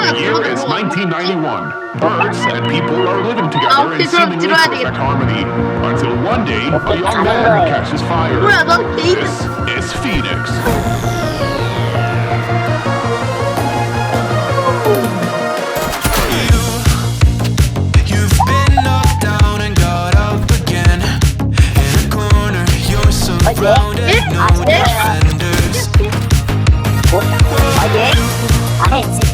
The year is 1991. Birds and people are living together in seemingly perfect harmony until one day a young man catches fire. 뭐야, 너 데이트. This is Phoenix. You've been knocked down and got up again. In a corner, you're surrounded, no defenders. 어제? 안 했지.